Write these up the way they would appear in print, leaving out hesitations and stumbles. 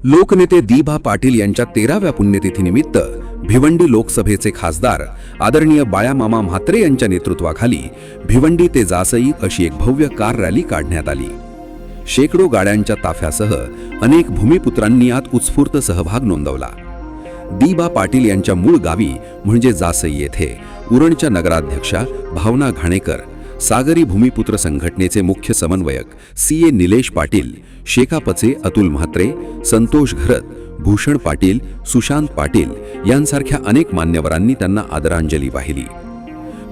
लोकनेते दी.बा. पाटील यांच्या 13व्या पुण्यतिथीनिमित्त भिवंडी लोकसभेचे खासदार आदरणीय बाळामामा म्हात्रे यांच्या नेतृत्वाखाली भिवंडी ते जासई अशी एक भव्य कार रॅली काढण्यात आली। शेकडो गाड्यांच्या ताफ्यासह अनेक भूमिपुत्रांनी यात उत्स्फूर्त सहभाग नोंदवला। दी.बा. पाटील यांच्या मूळ गावी म्हणजे जासई येथे उरणच्या नगराध्यक्षा भावना घाणेकर, सागरी भूमिपुत्र संघटनेचे मुख्य समन्वयक सी.ए. निलेश पाटील, शेकापचे अतुल म्हात्रे, संतोष घरत, भूषण पाटील, सुशांत पाटील यांसारख्या अनेक मान्यवरांनी त्यांना आदरांजली वाहिली।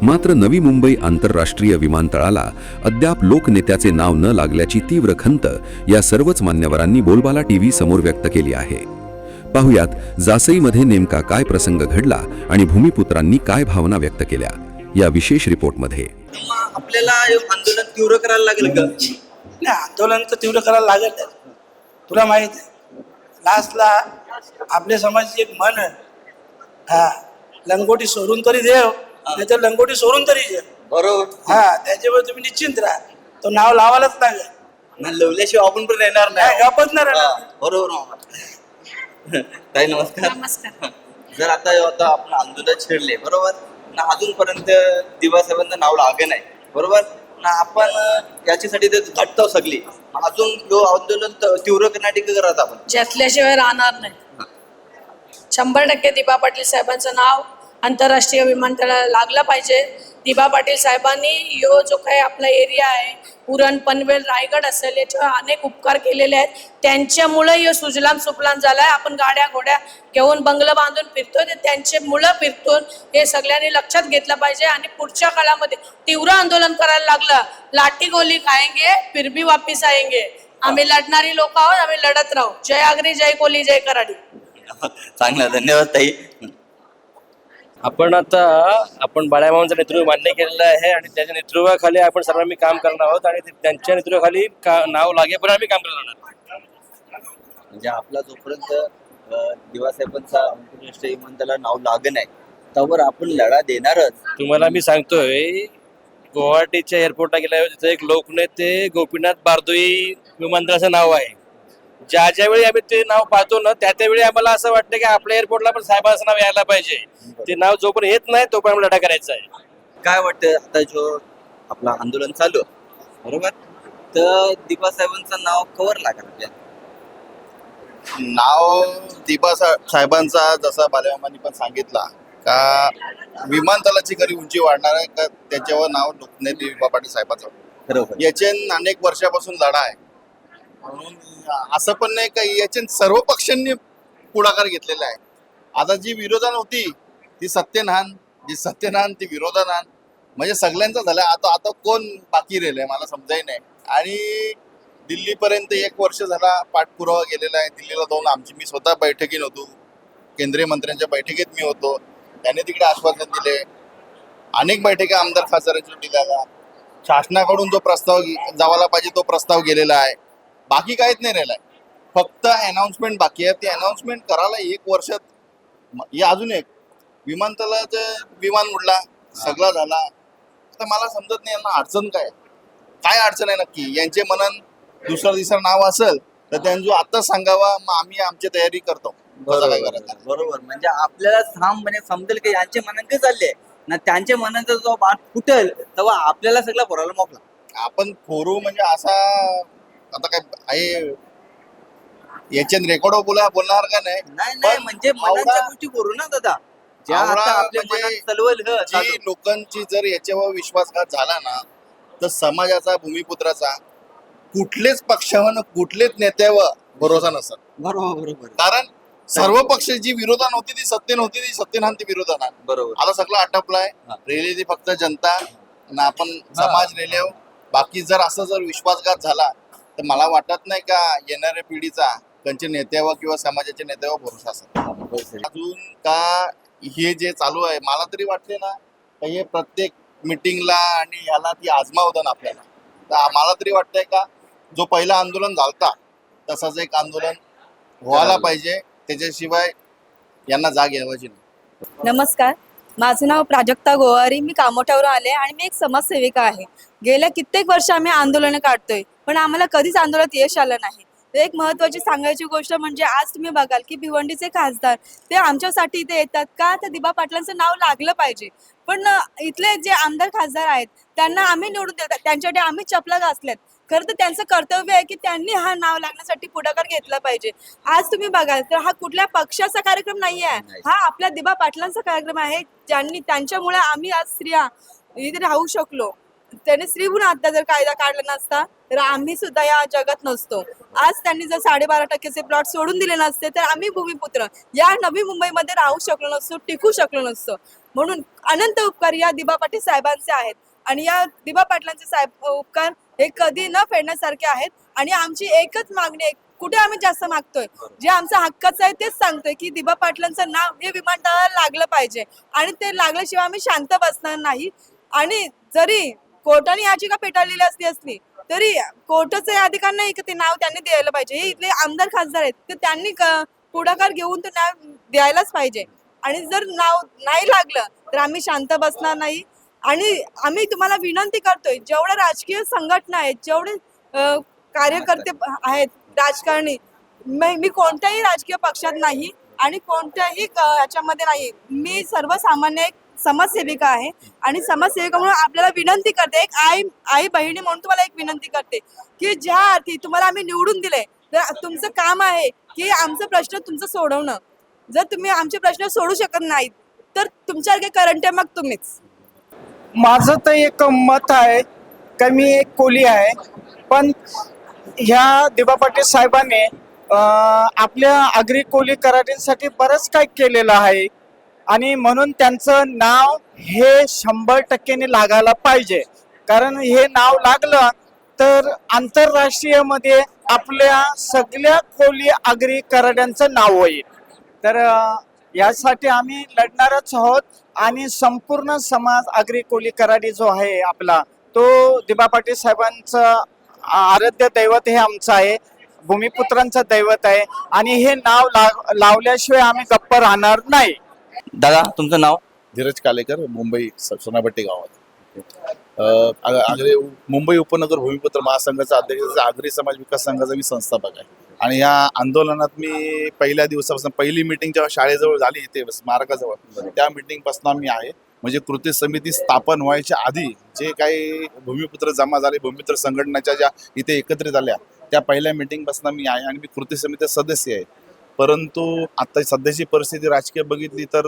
मात्र नवी मुंबई आंतरराष्ट्रीय विमानतळाला अद्याप लोकनेत्याचे नाव न लागल्याची तीव्र खंत या सर्वच मान्यवरांनी बोलबाला टीव्ही समोर व्यक्त केली आहे। पाहुयात जासईमध्ये नेमका काय प्रसंग घडला आणि भूमिपुत्रांनी काय भावना व्यक्त केल्या या विशेष रिपोर्टमध्ये। आपल्याला आंदोलन तीव्र करायला लागेल का? नाही, आंदोलन तर तीव्र करायला लागेल। तुला माहित आहे, लास्टला आपल्या समाजाची एक म्हण आहे, हा, लंगोटी सोडून तरी देव, नाही तर लंगोटी सोडून तरी देव। बरोबर। हा, त्याच्यावर तुम्ही निश्चिंत राहा, तो नाव लावायलाच लागेल ना, लवल्याशिवाय आपण पण येणार नाही। गपच नाही राहणार। बरोबर। ताई नमस्कार। नमस्कार। जर आता आपण आंदोलन छेडले, बरोबर ना, अजूनपर्यंत दिवासाहेबांचं नाव लागे नाही, बरोबर ना, आपण याच्यासाठी ते झटतो सगळी, अजून जो आंदोलन तीव्र करण्यासाठी करत आपण ज्यातल्याशिवाय राहणार नाही। 100% दी.बा. पाटील साहेबांचं नाव आंतरराष्ट्रीय विमानतळाला लागलं पाहिजे। दी.बा. पाटील साहेबांनी यो जो काही आपला एरिया आहे, उरण, पनवेल, रायगड असेल, याच्यावर अनेक उपकार केलेले आहेत। त्यांच्यामुळे यो सुजलाम सुफलाम झालाय। आपण गाड्या घोड्या घेऊन बंगलं बांधून फिरतोय, ते त्यांचे मुलं फिरतून हे सगळ्यांनी लक्षात घेतलं पाहिजे आणि पुढच्या काळामध्ये तीव्र आंदोलन करायला लागलं, लाठी गोली खाएंगे फिर भी वापिस आएंगे। आम्ही लढणारी लोक आहोत, आम्ही लढत राहू। जय आगरी, जय कोली, जय कराडी। चांगलं, धन्यवाद ताई। आपण बाळामामांचं नेतृत्व मान्य केलेलं आहे आणि त्याच्या नेतृत्वाखाली आपण सर्वांनी काम करणार आहोत आणि त्यांच्या नेतृत्वाखाली नाव लागेपर्यंत आम्ही काम करणार। म्हणजे आपला जोपर्यंत दिवासाहेबांचा आंतरराष्ट्रीय विमानतळाला नाव लागे नाही त्यावर आपण लढा देणारच। तुम्हाला मी सांगतोय, गुवाहाटीच्या एअरपोर्टला गेल्यावर तिथे एक लोकनेते गोपीनाथ बारदोई विमानतळाचं नाव आहे। ज्या वेळी आम्ही ते नाव पाहतो ना, त्यावेळी आम्हाला असं वाटतं की आपल्या एअरपोर्टला पण साहेबांचं नाव यायला पाहिजे। ते नाव जोपर्यंत येत नाही तोपर्यंत लढा करायचा आहे। काय वाटतं, आता जो आपला आंदोलन चालू बरोबर, तर दिवासाहेबांचं नाव कवर लागेल आपल्याला? नाव दी.बा. साहेबांचा, जसा बालमामांनी पण सांगितला का विमानतळाची खरी उंची वाढणार आहे का, त्याच्यावर नाव लोकनेते दी.बा. पाटील साहेबांचं। बरोबर। याचे अनेक वर्षापासून लढा आहे, म्हणून असं पण नाही का याचे सर्व पक्षांनी पुढाकार घेतलेला आहे। आता जी विरोधान होती ती सत्यनान, जी सत्यनान ती विरोधान, म्हणजे सगळ्यांचं झालं। आता कोण बाकी राहिलंय मला समजाय नाही। आणि दिल्लीपर्यंत 1 वर्ष झाला पाठपुरावा गेलेला आहे। दिल्लीला जाऊन मी स्वतः बैठकीत होतो, केंद्रीय मंत्र्यांच्या बैठकीत मी होतो, त्याने तिकडे आश्वासन दिले। अनेक बैठका आमदार खासदारांच्या दिल्या, शासनाकडून जो प्रस्ताव जावायला पाहिजे तो प्रस्ताव गेलेला आहे। बाकी काहीच नाही राहिलंय, फक्त अनाउन्समेंट बाकी आहे। ते अनाउन्समेंट करायला 1 वर्षात हे अजून एक विमानतळाचं विमान उडला, सगळा झाला। तर मला समजत नाही यांना अडचण काय अडचण आहे नक्की। यांचे मनन दुसरा तिसरं नाव असेल तर त्यांचं आता सांगावा, मग आम्ही आमची तयारी करतो। बरोबर। म्हणजे आपल्याला ठामपणे समजेल की यांचे मनन काय चालले ना, त्यांचे मनन जो बात फुटेल तेव्हा आपल्याला सगळं भरायला मोकला। आपण फोरू म्हणजे असा आता काय आहे याच्यात रेकॉर्ड बोलणार का नाही? नाही, म्हणजे मनाच्या गोष्टी करू ना दादा, ज्या आता आपल्या मनात चलवल जी लोकांची जर याच्यावर विश्वासघात झाला ना, तर समाजाचा, भूमिपुत्राचा कुठलेच पक्षावर, कुठलेच नेत्यावर भरोसा नसत। बरोबर। कारण सर्व पक्ष जी विरोधान होती ती सत्तेन होती, ती सत्तेनान ती विरोधान। बरोबर। आता सगळं आटपलाय, रेले ती फक्त जनता आणि आपण समाज रेले। बाकी जर असं जर विश्वासघात झाला तर मला वाटत नाही का येणाऱ्या पिढीचा त्यांच्या नेत्यावर किंवा समाजाच्या नेत्यावर भरोसा असेल। अजून का हे जे चालू आहे, मला तरी वाटते ना हे प्रत्येक मिटिंगला आणि याला ती आजमावतं आपल्याला। तर मला तरी वाटतंय का जो पहिला आंदोलन झालता तसाच एक आंदोलन व्हायला पाहिजे, त्याच्याशिवाय यांना जाग यावायची नाही। नमस्कार, माझं नाव प्राजक्ता गोवारी, मी कामोठ्यावरून आले आणि मी एक समाजसेविका आहे। गेल्या कित्येक वर्ष आम्ही आंदोलन काढतोय, पण आम्हाला कधीच आंदोलनात यश आलं नाही। एक महत्त्वाची सांगायची गोष्ट म्हणजे आज तुम्ही बघाल की भिवंडीचे खासदार ते आमच्यासाठी इथे येतात का, तर दिबा पाटलांचं नाव लागलं पाहिजे. पण इथले जे आमदार खासदार आहेत त्यांना आम्ही निवडून देतात, त्यांच्यासाठी आम्ही चपला घासल्यात. खरं तर त्यांचं कर्तव्य आहे की त्यांनी हा नाव लागण्यासाठी पुढाकार घेतला पाहिजे. आज तुम्ही बघाल तर हा कुठल्या पक्षाचा कार्यक्रम नाही आहे, हा आपल्या दिबा पाटलांचा कार्यक्रम आहे. त्यांच्यामुळे आम्ही आज स्त्रिया इथे राहू शकलो. त्याने स्त्रीगुण हत्या जर कायदा काढला नसता तर आम्ही सुद्धा या जगात नसतो. आज त्यांनी जर 12.5% प्लॉट सोडून दिले नसते तर आम्ही भूमिपुत्र या नवी मुंबईमध्ये राहू शकलो नसतो, टिकू शकलो नसतो. म्हणून अनंत उपकार या दिबा पाटील साहेबांचे आहेत आणि या दिबा पाटलांचे साहेब उपकार हे कधी न फेडण्यासारखे आहेत. आणि आमची एकच मागणी आहे, कुठे आम्ही जास्त मागतोय, जे आमचं हक्काचं आहे तेच सांगतोय की दिबा पाटलांचं नाव हे विमानतळाला लागलं पाहिजे आणि ते लागल्याशिवाय आम्ही शांत बसणार नाही. आणि जरी कोर्टाने याचिका फेटाळलेली असली तरी कोर्टाचे अधिकार नाही की ते नाव त्यांनी द्यायला पाहिजे. हे इथले आमदार खासदार आहेत तर त्यांनी पुढाकार घेऊन ते नाव द्यायलाच पाहिजे. आणि जर नाव नाही लागलं तर आम्ही शांत बसणार नाही. आणि आम्ही तुम्हाला विनंती करतोय, जेवढ्या राजकीय संघटना आहेत, जेवढे कार्यकर्ते आहेत, राजकारणी, मी कोणत्याही राजकीय पक्षात नाही आणि कोणत्याही ह्याच्यामध्ये नाही. मी सर्वसामान्य एक समाजसेविका आहे आणि समाजसेविका म्हणून आपल्याला विनंती करते, एक आई बहिणी म्हणून तुम्हाला एक विनंती करते की ज्या अर्थी तुम्हाला आम्ही निवडून दिले तर तुमचं काम आहे की आमचा प्रश्न तुमचं सोडवणं. जर तुम्ही आमचे प्रश्न सोडू शकत नाहीत तर तुमच्यासारखे करंट मग तुम्हीच. माझं तर एक मत आहे का मी एक कोली आहे, पण ह्या दिबा पाटील साहेबांनी आपल्या आगरी कोली कराडींसाठी बरंच काही केलेलं आहे आणि म्हणून त्यांचं नाव हे 100% लागायला पाहिजे. कारण हे नाव लागलं तर आंतरराष्ट्रीयमध्ये आपल्या सगळ्या कोली आगरी कराड्यांचं नाव होईल. तर यासाठी आम्ही लढणारच आहोत आणि संपूर्ण समाज आगरी कोली कराडी जो आहे आपला, तो दिबा पाटील साहेबांचं आराध्य दैवत हे आमचं आहे, भूमिपुत्रांचं दैवत आहे आणि हे नाव लावल्याशिवाय आम्ही गप्प राहणार नाही. दादा तुमचं नाव? धीरज कालेकर, मुंबई सोनापट्टी गावात. आगरी मुंबई उपनगर भूमिपुत्र महासंघाचा अध्यक्ष, आगरी समाज विकास संघाचा मी संस्थापक आहे. आणि या आंदोलनात मी पहिल्या दिवसापासून, पहिली मीटिंग जेव्हा शाळेजवळ झाली इथे स्मारकाजवळ, त्या मीटिंगपासून मी आहे. म्हणजे कृती समिती स्थापन व्हायच्या आधी जे काही भूमिपुत्र जमा झाले, भूमिपुत्र संघटनाच्या ज्या इथे एकत्रित झाल्या, त्या पहिल्या मीटिंगपासून मी आहे आणि मी कृती समितीचा सदस्य आहे. परंतु आता सध्याची परिस्थिती राजकीय बघितली तर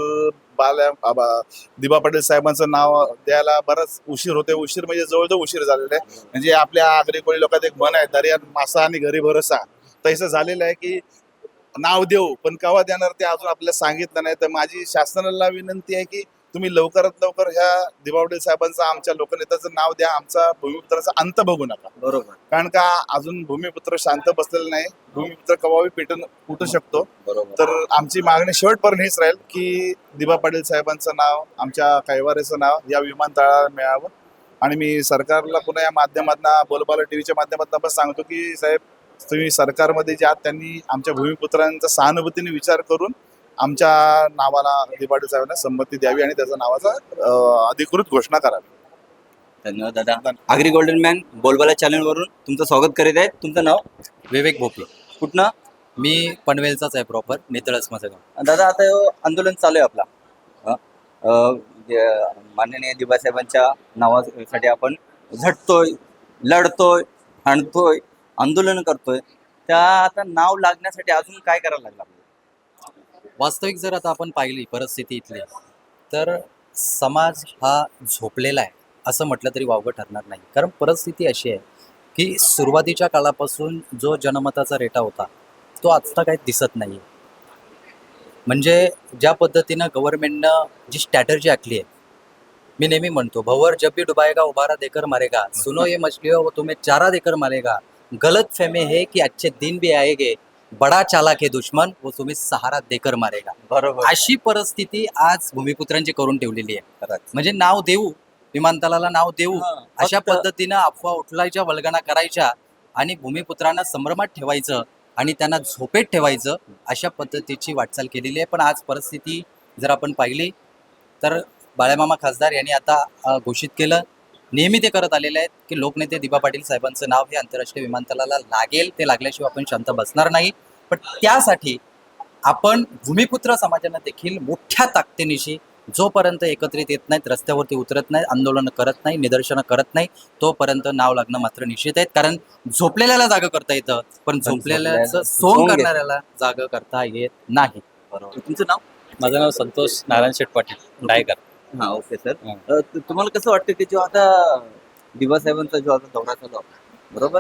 दिबा पाटील साहेबांचं नाव द्यायला बराच उशीर होते. उशीर म्हणजे जवळजवळ उशीर झालेला आहे. म्हणजे आपल्या आगरी कोळी लोकांत एक म्हण आहे, दर्यात मासा आणि घरी भरोसा, तसं झालेलं आहे की नाव देऊ पण केव्हा देणार ते अजून आपल्याला सांगितलं नाही. तर माझी शासनाला विनंती आहे की तुम्ही लवकरात लवकर ह्या दिबा पाटील साहेबांचं, आमच्या लोकनेत्याचं नाव द्या. आमचा भूमिपुत्राचा अंत बघू नका. बरोबर. कारण का अजून भूमिपुत्र शांत बसलेला नाही. भूमिपुत्र केव्हाही फुटू शकतो. बरोबर. तर आमची मागणी शेवटपर्यंत हीच राहील की दिबा पाटील साहेबांचं नाव, आमच्या कैवारीचं नाव या विमानतळाला मिळावं. आणि मी सरकारला पुन्हा या माध्यमातून, बोलबाला टीव्हीच्या माध्यमातून पण सांगतो की साहेब, तुम्ही सरकारमध्ये ज्या त्यांनी आमच्या भूमिपुत्रांचा सहानुभूतीने विचार करून आमच्या नावाला दिबा पाटील साहेबांना संमती द्यावी आणि त्याच्या नावाचा अधिकृत घोषणा करावी. धन्यवाद दादा. आगरी गोल्डन मॅन बोलबाला चॅनलवरून तुमचं स्वागत करीत आहे. तुमचं नाव? विवेक भोपळे. कुठनं? मी पनवेलचाच आहे, प्रॉपर नेतळस माझं गाव. दादा आता आंदोलन चालू आहे आपला, माननीय दिबासाहेबांच्या नावासाठी आपण झटतोय, लढतोय, आणतोय, आंदोलन करतोय. त्या आता नाव लागण्यासाठी अजून काय करायला लागलं आपल्याला? वास्तविक जर आता आपण पाहिली परिस्थिती इथली, तर समाज हा झोपलेला आहे असं म्हटलं तरी वावगं ठरणार नाही. कारण परिस्थिती अशी आहे की सुरुवातीच्या काळापासून जो जनमताचा रेटा होता तो आत्ता काही दिसत नाही आहे. म्हणजे ज्या पद्धतीनं गव्हर्नमेंटनं जी स्ट्रॅटर्जी आखली आहे, मी नेहमी म्हणतो, भवर जब भी डुबाएगा उबारा देकर मारेगा, सुनो ये मछलियों वो तुम्हें चारा देकर मारेगा, गलत फहमी है कि अच्छे दिन भी आएंगे, बडा चालाक है दुश्मन वो तुम्हें सहारा देकर मारेगा. बरोबर. अशी परिस्थिती आज भूमिपुत्रांची करून ठेवलेली आहे. म्हणजे नाव देऊ, विमानतळाला नाव देऊ, अशा पद्धतीनं अफवा उठलायच्या, वल्गना करायच्या आणि भूमिपुत्रांना संभ्रमात ठेवायचं आणि त्यांना झोपेत ठेवायचं, अशा पद्धतीची वाटचाल केलेली आहे. पण आज परिस्थिती जर आपण पाहिली तर बाळामामा खासदार यांनी आता घोषित केलं नेहमी ते करत आलेले आहेत की लोकनेते दिबा पाटील साहेबांचं नाव हे आंतरराष्ट्रीय विमानतळाला लागेल, ते लागल्याशिवाय आपण शांत बसणार नाही. पण त्यासाठी आपण भूमिपुत्र समाजानं देखील मोठ्या ताकदीनिशी जोपर्यंत एकत्रित येत नाहीत, रस्त्यावरती उतरत नाहीत, आंदोलनं करत नाही, निदर्शनं करत नाही, तोपर्यंत नाव लागणं मात्र निश्चित आहे. कारण झोपलेल्याला जागं करता येतं, पण झोपलेल्याचं सोंग करणाऱ्याला जागं करता येत नाही. बरोबर. तुमचं नाव? माझं नाव संतोष नारायण शेठ पाटील डायकर. हा, ओके सर. तुम्हाला कसं वाटतं की जो आता दिबासाहेबांचा जो आता दौरा चालू आहे, बरोबर,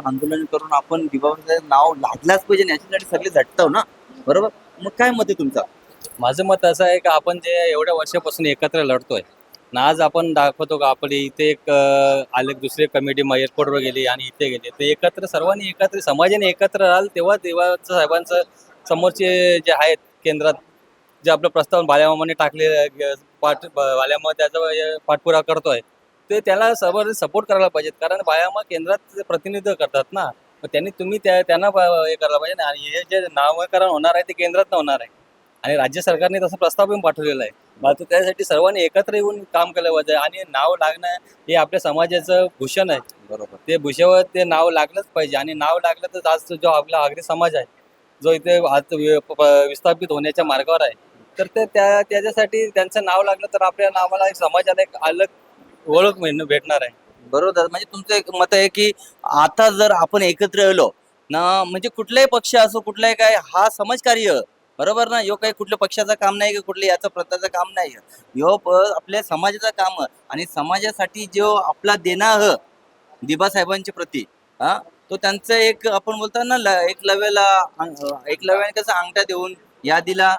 आंदोलन करून आपण दिबासाहेबांचं नाव लागलाच पाहिजे आणि याच्यासाठी सगळे झटताव ना, बरोबर, मग काय मत आहे तुमचा? माझं मत असं आहे की आपण जे एवढ्या वर्षापासून एकत्र लढतोय ना, आज आपण दाखवतो का आपली इथे एक आले दुसरी कमिटी एअरपोर्टवर गेली आणि इथे गेली, ते एकत्र सर्वांनी एकत्र समाजाने एकत्र राहाल तेव्हा देवाचं साहेबांचं समोरचे जे आहेत केंद्रात जे आपलं प्रस्ताव बाल्यामामाने टाकले बाल्यामा त्याचा पाठपुरावा करतोय, ते त्याला सर्व सपोर्ट करायला पाहिजेत. कारण बायामा केंद्रात प्रतिनिधित्व करतात ना, मग तुम्ही त्यांना हे करायला पाहिजे ना. आणि हे जे नामकरण होणार आहे ते केंद्रात होणार आहे आणि राज्य सरकारने तसा प्रस्ताव पण पाठवलेला आहे. मात्र त्यासाठी सर्वांनी एकत्र येऊन काम केलं पाहिजे. आणि नाव लागणं हे आपल्या समाजाचं भूषण आहे, बरोबर, ते भूषणावर ते नाव लागलंच पाहिजे. आणि नाव लागलं तर आज जो आपला आगरी समाज आहे, जो इथे आज विस्थापित होण्याच्या मार्गावर आहे, तर ते त्याच्यासाठी त्यांचं नाव लागलं तर आपल्या नावाला एक समाजाला एक अलग ओळख भेटणार आहे. बरोबर. म्हणजे तुमचं एक मत आहे की आता जर आपण एकत्र आलो ना, म्हणजे कुठलाही पक्ष असो, कुठलाही काय, हा समाजकार्य, बरोबर ना, ह्यो काही कुठल्या पक्षाचं काम नाही, की कुठल्या याचं प्रताचं काम नाही, ह्यो आपल्या समाजाचं काम. आणि समाजासाठी जो आपला देणं दिबासाहेबांच्या प्रती, हा, तो त्यांचं एक आपण बोलतो ना, एकलव्याने कसं अंगठा देऊन यादीला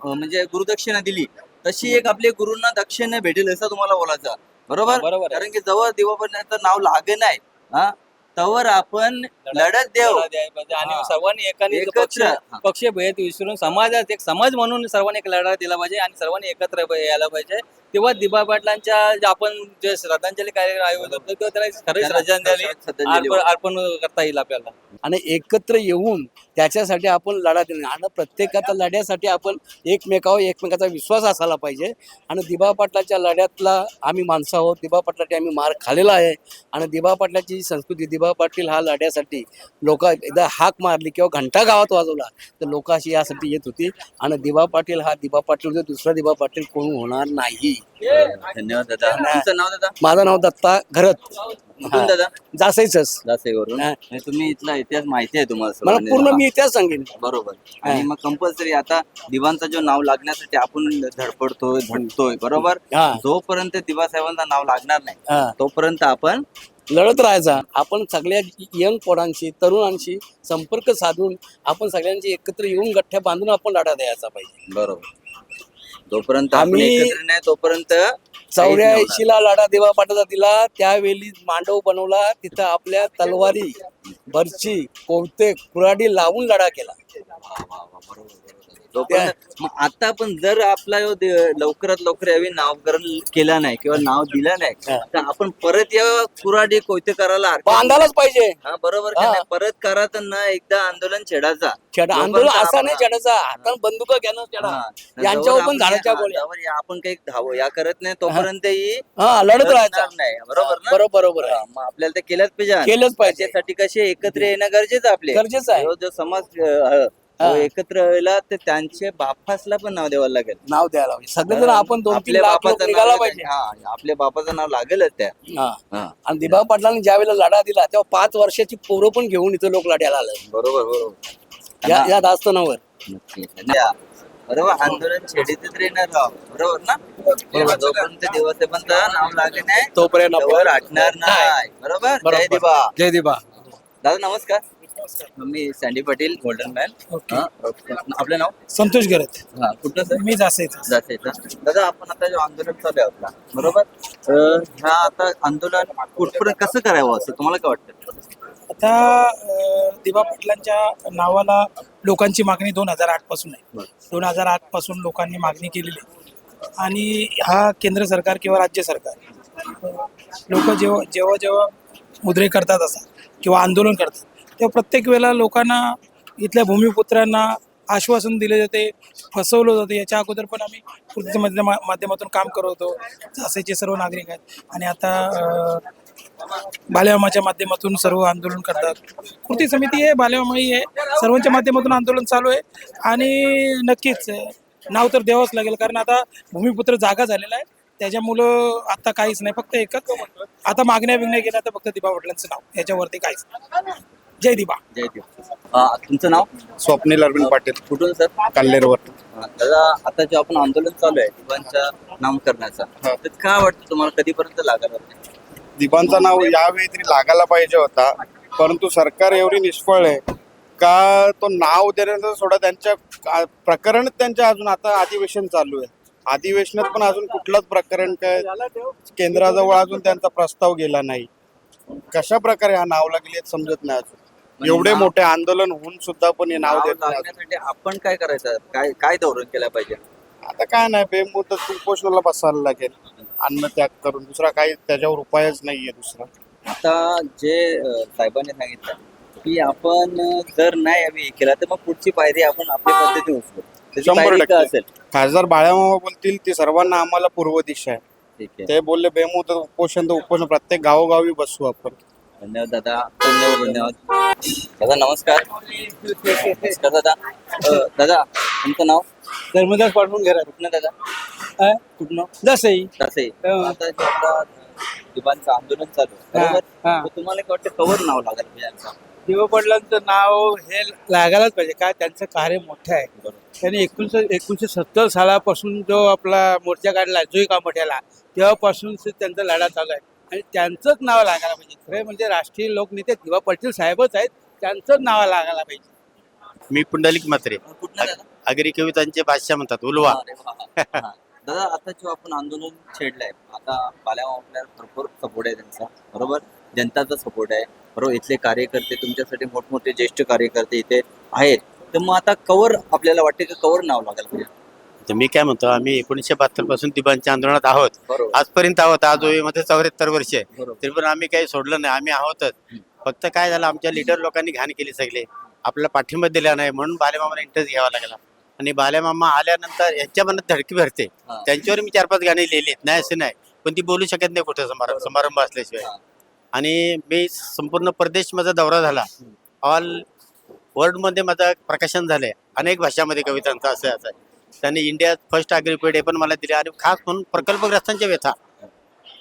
म्हणजे गुरुदक्षिणा दिली, तशी एक आपल्या गुरूंना दक्षिणा भेटेल असं तुम्हाला बोलायचं, बरोबर. बरोबर आहे. कारण की जवळ दिवापर्यंत नाव लागे नाही, हा, तवर आपण लढत देऊ द्यायला पाहिजे. आणि सर्वांनी एकाने एकत्र, पक्ष भेद विसरून समाजात एक समाज म्हणून सर्वांनी एक लढा दिला पाहिजे आणि सर्वांनी एकत्र यायला पाहिजे. तेव्हा दिबा पाटलांच्या आपण जे श्रद्धांजली कार्यक्रम आयोजित होतो तेव्हा त्याला खरंच श्रद्धांजली अर्पण करता येईल आपल्याला. आणि एकत्र येऊन त्याच्यासाठी आपण लढा देणार. आणि प्रत्येकाच्या लढ्यासाठी आपण एकमेकाचा विश्वास असायला पाहिजे. आणि दिबा पाटलाच्या लढ्यातला आम्ही माणसं आहोत, दिबा पाटलाची आम्ही मार खाल्लेला आहे. आणि दिबा पाटलाची संस्कृती, दिबा पाटील हा लढ्यासाठी लोक एकदा हाक मारली किंवा घंटा गावात वाजवला तर लोक अशी यासाठी येत होती. आणि दिबा पाटील हा दिबा पाटील दुसरा दिबा पाटील कोण होणार नाही. धन्यवाद दादा. तुमचं नाव दादा? माझं नाव दत्ता घरत, कुठून दादा? जासायचंच. जासेवरून. म्हणजे तुम्ही इथला इतिहास माहिती आहे तुम्हाला मला सर्वांना? पूर्ण मी इतिहास सांगेन. बरोबर. आणि मग कंपल्सरी आता दिवांचा जो नाव लागण्यासाठी आपण धडपडतोय, झटतोय, बरोबर. हा. जोपर्यंत दिवासाहेबांचं नाव लागणार हा. नाही तोपर्यंत आपण लढत राहायचा. आपण सगळ्या यंग पोरांशी, तरुणांशी संपर्क साधून आपण सगळ्यांची एकत्र येऊन गठ्ठ्या बांधून आपण लढा द्यायचा पाहिजे. बरोबर. जोपर्यंत आपण आम्ही एकत्र नाही तोपर्यंत 84ला लढा दिवा पाटाचा दिला, त्यावेळी मांडव बनवला, तिथं आपल्या तलवारी, बर्ची, कोवते, कुऱ्हाडी लावून लढा केला. मग आता पण जर आपला लवकरात लवकर यावी नावकरण केला नाही किंवा नाव दिलं नाही तर आपण परत या कुऱ्हाडी कोयते करायला बांधायलाच पाहिजे. हा, बरोबर का नाही? परत करा तर ना एकदा आंदोलन छेडायचा. आंदोलन असा नाही छेडायचा, हातात बंदुका घ्यानं छेडा. यांच्यावर पण झाडाच्या गोळ्या आपण काही धाव या करत नाही तोपर्यंत लढत राहायचा नाही, बरोबर ना? बरोबर आहे. मग आपल्याला ते केलंच पाहिजे. केलंच पाहिजे. त्यासाठी कसे एकत्र येणं गरजेचं आपले गरजेचं आहे. जो समाज एकत्र व्हायला तर त्यांचे बापासला पण नाव द्यावं लागेल. नाव द्यायला पाहिजे. सगळे जण आपण 2-3 आपल्या लाख लोक बापाचं निघाला नाव पाहिजे. आपल्या बापाचं नाव लागेलच त्या. हा. आणि दिबा पाटलांनी ज्या वेळेला लढा दिला तेव्हा 5 वर्षाची पोरं पण घेऊन इथं लोक लढ्याला आले. बरोबर बरोबर. या दास्तानावर बरोबर. आंदोलन छेडीत येणार राव, बरोबर ना? जोपर्यंत दिवसापर्यंत नाव लागले नाही तोपर्यंत तोवर हटणार नाही. बरोबर. जय दिबा. जय दिबा. दादा नमस्कार. मी सँडी पाटील गोल्डन मॅन. आपलं नाव? संतोष गरत. हा, कुठलं सर? मी जासायचं. दादा आपण आता जो आंदोलन चालू आहे आपला, बरोबर, ह्या आता आंदोलन कुठपर्यंत कसं करावं असं तुम्हाला काय वाटतं? आता दिबा पाटलांच्या नावाला लोकांची मागणी 2008 पासून आहे. 2008 पासून लोकांनी मागणी केलेली आहे. आणि हा केंद्र सरकार किंवा राज्य सरकार लोक जेव्हा मुद्रे करतात असा किंवा आंदोलन करतात तेव्हा प्रत्येक वेळेला लोकांना, इथल्या भूमिपुत्रांना आश्वासन दिले जाते, फसवलं जातं. याच्या अगोदर पण आम्ही कृतीच्या माध्यमातून काम करत होतो. असेचे सर्व नागरिक आहेत आणि आता बालेमामाच्या माध्यमातून सर्व आंदोलन करतात. कृती समिती आहे, बालेमामाही आहे, सर्वांच्या माध्यमातून आंदोलन चालू आहे आणि नक्कीच नाव तर द्यावंच लागेल, कारण आता भूमिपुत्र जागा झालेला आहे. त्याच्यामुळं आता काहीच नाही, फक्त एकच आता मागण्या बिगण्या गेल्या तर फक्त दिबा पाटलांचं नाव, याच्यावरती काहीच नाही. जय दिबा. जय देव. तुमचं नाव? स्वप्नील अरविंद पाटील, कुठून सर? कल्लेरवर. दादा, आता जे आपण आंदोलन चालू आहे दिबांच्या नामकरणाचा, तर काय वाटतं तुम्हाला कधीपर्यंत लागणार? दिबांचा नाव यावेळी तरी लागायला पाहिजे होता, परंतु सरकार एवढी निष्फळ आहे का तो नाव देण्याचं सोडा. त्यांच्या प्रकरण त्यांच्या अजून आता अधिवेशन चालू आहे. अधिवेशनात पण अजून कुठलंच प्रकरण काय केंद्राजवळ अजून त्यांचा प्रस्ताव गेला नाही. कशा प्रकारे हा नाव लागले समजत नाही अजून. एवढे मोठे आंदोलन होऊन सुद्धा पण हे नाव देत नाही. लागण्यासाठी आपण काय करायचं? काय काय धोरण केलं पाहिजे? आता काय नाही, बेमुदत उपोषणाला बसायला लागेल, अन्न त्याग करून. दुसरा काही त्याच्यावर उपायच नाहीये दुसरा. आता जे साहेबांनी सांगितलं की आपण जर नाही आम्ही हे केला तर मग पुढची पायरी आपण आपल्या पद्धतीने उचलू. त्याची 100% पायरी काय असेल? खासदार बाळामामा बोलतील ती सर्वांना आम्हाला पूर्व दिशा आहे. ठीक आहे. ते बोलले बेमुदत उपोषण तर उपोषण प्रत्येक गावोगावी बसू आपण. धन्यवाद दादा. धन्यवाद. दादा नमस्कार. नमस्कार दादा. दादा तुमचं नाव? धर्मदास पाठवून घ्या. कुठनं दादा? कुठनं? जसंही तसे आता जे आपलं दिबांचं आंदोलन चालू आहे, बरोबर? तर तुम्हाला काय वाटतं कवर नाव लागेल म्हणजे यांचं? दिबा पाटलांचं नाव हे लागायलाच पाहिजे, काय त्यांचं कार्य मोठं आहे. त्यांनी 1970 सालापासून जो आपला मोर्चा काढला जोई कामठ्याला, तेव्हापासून त्यांचा लढा चालू आहे आणि त्यांचंच नाव लागायला पाहिजे. खरे म्हणजे राष्ट्रीय लोकनेते दिबा पाटील साहेबच आहेत, त्यांचंच नाव लागायला पाहिजे. मी पुंडलिक म्हात्रे, कुठनं दादा? आगरी कवितांचे भाषा म्हणतात उलवा. अरे वा. हा. दादा, आता जो आपण आंदोलन छेडलंय, आता बाल्यामामा आपल्याला भरपूर सपोर्ट आहे त्यांचा, बरोबर? जनताचा सपोर्ट आहे, बरोबर? इथले कार्यकर्ते तुमच्यासाठी मोठमोठे ज्येष्ठ कार्यकर्ते इथे आहेत, तर मग आता कवर आपल्याला वाटते की कवर नाव लागायला पाहिजे? तर मी काय म्हणतो, आम्ही 1972 पासून दिबांच्या आंदोलनात आहोत, बरोबर. आजपर्यंत आहोत. आज मध्ये 74 वर्ष आहे, बरोबर. तरी पण आम्ही काही सोडलं नाही, आम्ही आहोतच. फक्त काय झालं, आमच्या लिडर लोकांनी घाण केली सगळे, आपल्याला पाठिंबा दिला नाही, म्हणून बालेमामाला इंटरेस्ट घ्यावा लागला. आणि बालेमामा आल्यानंतर यांच्या मनात धडकी भरते. त्यांच्यावर मी 4-5 गाणी लिहिलीत, नाही असं नाही, पण ती बोलू शकत नाही कुठं समारंभ असल्याशिवाय. आणि मी संपूर्ण प्रदेश माझा दौरा झाला, ऑल वर्ल्डमध्ये माझं प्रकाशन झालंय, अनेक भाषामध्ये कवितांचा असं आहे. त्यांनी इंडियात फर्स्ट अग्रिपेड हे पण मला दिले. आणि खास म्हणून प्रकल्पग्रस्तांच्या व्यथा,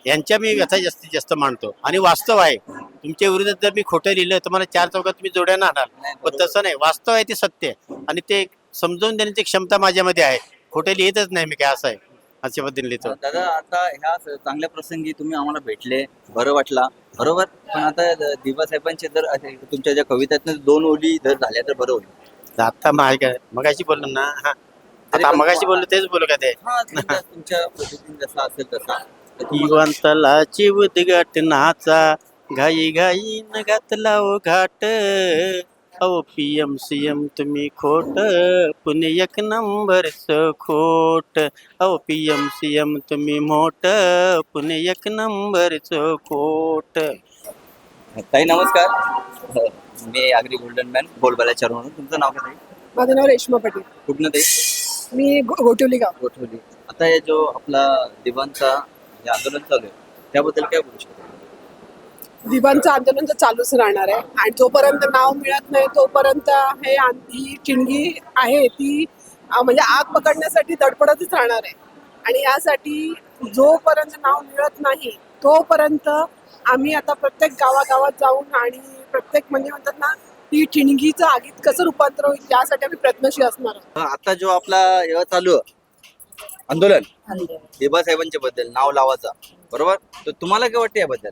यांच्या मी व्यथा जास्तीत जास्त मांडतो. आणि वास्तव आहे, तुमच्या विरोधात जर मी खोटं लिहिलं तर मला 4 चौकात तुम्ही जोड्यानं आणाल, पण तसं नाही. वास्तव आहे ते सत्य आहे आणि ते समजून देण्याची क्षमता माझ्यामध्ये आहे. खोटं लिहितच नाही मी, काय असं आहे, अशा पद्धतीने लिहितो. दादा, आता ह्या चांगल्या प्रसंगी तुम्ही आम्हाला भेटले, बरं वाटला, बरोबर? पण आता दिबा साहेबांचे जर तुमच्या ज्या कवितातनं 2 ओळी जर झाल्या तर बरं होईल. आता मगाशी बोललो ना, आता मगाशी बोललो तेच बोलू का ते? तुमच्या पद्धतीने जसा असेल तसा. दिवांतलाची उद्घाटनाचा घाई घाई न घातला ओ घाट, अहो PM CM तुम्ही खोट, पुणे 1 नंबरचं खोट, अहो PM CM तुम्ही मोठ, पुणे 1 नंबरचं खोट. ताई नमस्कार. मी आगरी गोल्डन मॅन बोलबाला म्हणून. तुमचं नाव काय? माझं नाव रेश्मा पाटील. कुठनं ताई? मी गोटवली गाव. गोठवली. आता हे जो आपला दिबांचा जे आंदोलन चालू आहे त्याबद्दल काय बोलू शकतो? दिबांचं आंदोलन तर चालूच राहणार आहे आणि जोपर्यंत नाव मिळत नाही तोपर्यंत ही चिणगी आहे ती म्हणजे आग पकडण्यासाठी धडपडतच राहणार आहे. आणि यासाठी जोपर्यंत नाव मिळत नाही तोपर्यंत आम्ही आता प्रत्येक गावागावात जाऊन आणि प्रत्येक म्हणजे म्हणतात ना, ती चिणगीचं आगीत कसं रूपांतर होईल यासाठी आम्ही प्रयत्नशील असणार आहोत. आता जो आपला हे चालू आहे आंदोलन दिबा साहेबांच्या बद्दल नाव लावायचा, बरोबर? तर तुम्हाला काय वाटतं याबद्दल?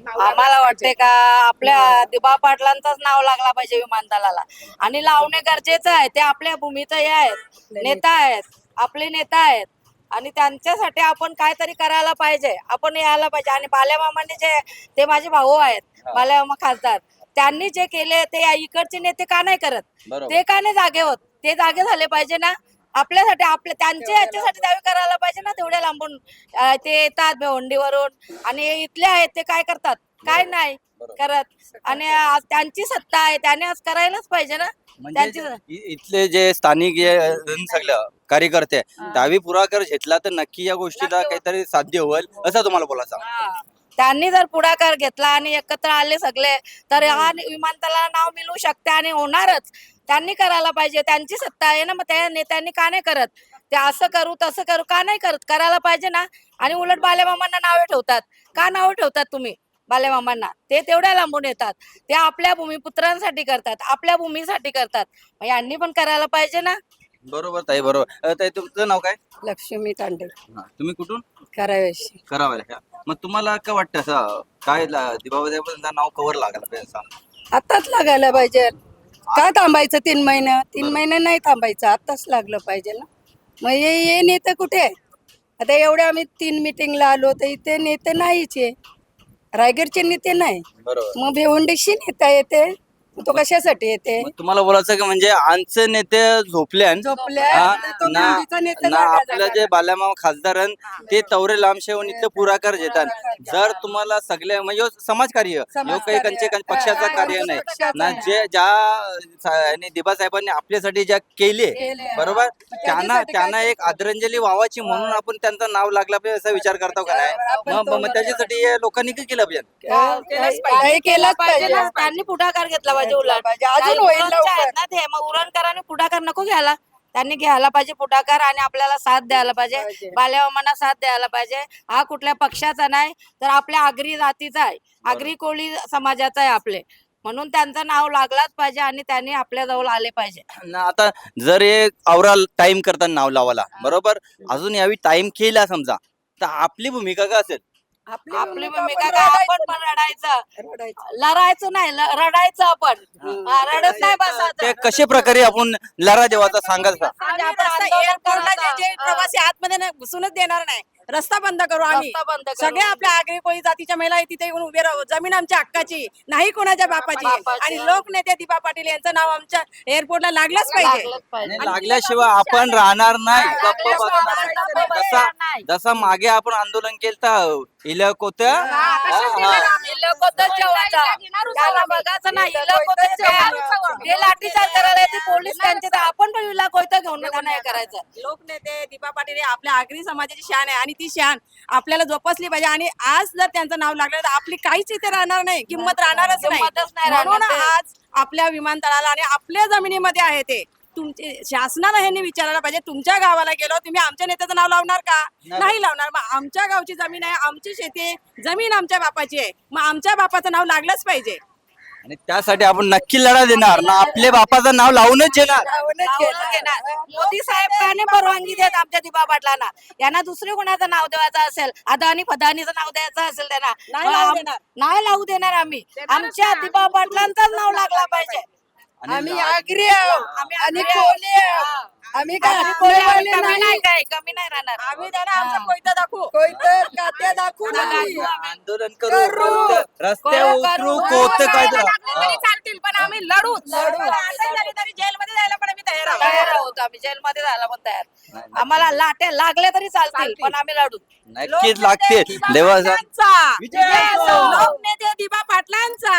आम्हाला वाटते का आपल्या दिबा पाटलांचंच नाव लागला पाहिजे विमानतळाला आणि लावणे गरजेचं आहे. ते आपल्या भूमीचं हे आहेत, नेता आहेत, आपले नेता आहेत आणि त्यांच्यासाठी आपण काहीतरी करायला पाहिजे, आपण यायला पाहिजे. आणि बाल्यामामाने जे, ते माझे भाऊ आहेत, बाल्यामामा खासदार, त्यांनी जे केले ते इकडचे नेते का नाही करत? ते का नाही जागे होत? ते जागे झाले पाहिजे ना आपल्यासाठी, आपल्या त्यांचे याच्यासाठी दावे करायला पाहिजे ना. तेवढे लांबून ते येतात भिवंडीवरून आणि इथले आहेत, ते काय करतात? काय नाही. करत आणि त्यांची सत्ता आहे त्याने आज करायलाच पाहिजे ना. त्यांची इथले जे स्थानिक जे सगळं कार्यकर्ते त्यावेळी पुढाकार घेतला तर नक्की या गोष्टीला काहीतरी साध्य होईल असं तुम्हाला बोलायचं. हा. त्यांनी जर पुढाकार घेतला आणि एकत्र आले सगळे तर हा विमानतळाला नाव मिळू शकते आणि होणारच. त्यांनी करायला पाहिजे, त्यांची सत्ता आहे ना, मग त्या नेत्यांनी का नाही करत? ते असं करू तसं करू का नाही करत? करायला पाहिजे ना. आणि उलट बालेमामांना नावे ठेवतात. का नावे ठेवतात तुम्ही बालेमामांना? ते तेवढ्या लांबून येतात, ते आपल्या भूमिपुत्रांसाठी करतात, आपल्या भूमीसाठी करतात. मग यांनी पण करायला पाहिजे ना. बरोबर ताई, बरोबर. ताई तुमचं नाव काय? लक्ष्मी तांडे तुम्ही कुठून? करावेशी. करावं. मग तुम्हाला काय वाटतं असं काय दिवाळीपर्यंत नाव कवर लागायला पाहिजे सांग? आताच लागायला पाहिजे. का थांबायचं 3 महिने? 3 महिने नाही थांबायचं, आताच लागलं पाहिजे ना. मग हे नेते कुठे आहे? आता एवढे आम्ही 3 मिटिंगला आलो तर इथे नेते नाहीच आहे. रायगडचे नेते नाही, बरोबर. मग भिवंडीशी नेता येते. तो कशासाठी येते? मग तुम्हाला बोलायचं की म्हणजे आमचे नेते झोपले ना आपलं जे बाल्यामामा खासदार ते तवरे लांबशेवून इथलं पुढाकार घेतात. जर तुम्हाला सगळे म्हणजे समाजकार्य काही कंचे पक्षाचं कार्य नाही ना, जे ज्या दिबा साहेबांनी आपल्यासाठी ज्या केले बरोबर त्यांना एक आदरांजली व्हावाची म्हणून आपण त्यांचं नाव लागलं पाहिजे असा विचार करतो का नाही? मग त्याच्यासाठी लोकांनी काय केलं पाहिजे? केलंच पाहिजे. त्यांनी पुढाकार घेतला पाहिजे. उलट अजून होईल लवकर. ना ते, मग उरणकरांनी पुढाकार नको घ्यायला. त्यांनी घ्यायला पाहिजे पुढाकार आणि आपल्याला साथ द्यायला पाहिजे, बालेमामांना साथ द्यायला पाहिजे. हा कुठल्या पक्षाचा नाही तर आपल्या आगरी जातीचा आहे, आगरी कोळी समाजाचा आहे आपले. म्हणून त्यांचं नाव लागलाच पाहिजे आणि त्यांनी आपल्या जवळ आले पाहिजे. आता जर हे आवरा टाइम करताना नाव लावायला बरोबर अजून यावी टाइम केला समजा तर आपली भूमिका काय असेल? आपली भूमिका काय? आपण पण लढायचं नाही, रडायचं आपण. रडत नाही बसायचं. ते कशा प्रकारे आपण लढा देवाचा सांगायचा? एअरपोर्टला जे प्रवासी आतमध्ये घुसूनच देणार नाही, रस्ता बंद करू आम्ही. रस्ता बंद करू. सगळे आपल्या आगरी कोळी जातीच्या महिला तिथे येऊन उभे राहू. जमीन आमच्या हक्काची नाही, कोणाच्या बापाची. आणि लोकनेते दीपा पाटील यांचं नाव आमच्या एअरपोर्टला लागलंच पाहिजे. लागल्याशिवाय आपण राहणार नाही, गप्प बसणार नाही. जसा मागे आपण आंदोलन केलं लाठीचार्ज करायला येते पोलीस त्यांचे, तर आपण पण विला कोयता घेऊन नाही करायचं. लोकनेते दीपा पाटील हे आपल्या आगरी समाजाची शान आहे आणि ती शान आपल्याला जोपासली पाहिजे. आणि आज जर त्यांचं नाव लागलं तर आपली काहीच इथे राहणार नाही, किंमत राहणारच नाही. म्हणून आज आपल्या विमानतळाला आणि आपल्या जमिनीमध्ये आहे ते तुमचे शासनाला ह्यांनी विचारायला पाहिजे. तुमच्या गावाला गेलो तुम्ही आमच्या नेत्याचं नाव लावणार का? नाही लावणार. मग आमच्या गावची जमीन आहे, आमची शेती आहे, जमीन आमच्या बापाची आहे, मग आमच्या बापाचं नाव लागलंच पाहिजे. आणि त्यासाठी आपण नक्की लढा देणार ना, आपल्या बापाचं नाव लावूनच घेणार. मोदी साहेब त्याने परवानगी देत आमच्या दीपा पाटलांना. यांना दुसरे कोणाचं नाव द्यायचं असेल, अदानी फदानीचं नाव द्यायचं असेल त्यांना नाही लावू देणार आम्ही. आमच्या दीपा पाटलांचंच नाव लागला पाहिजे. आम्ही आगरी आहोत आणि कोळी आहोत. आम्ही काय कमी नाही काय, कमी नाही राहणार. आम्ही त्यांना आमचं कोयता दाखवू, कोयतं कात्या दाखवू. आंदोलन करू, रस्त्यावर उतरू, कोत काय चालतील पण आम्ही लढू. तरी जेलमध्ये जायला पण आम्ही तयार आहोत. आम्ही जेलमध्ये जायला पण तयार. आम्हाला लाट्या लागले तरी चालतील पण आम्ही लढू. नक्कीच लागते. लोकनेते दीपा पाटलांचा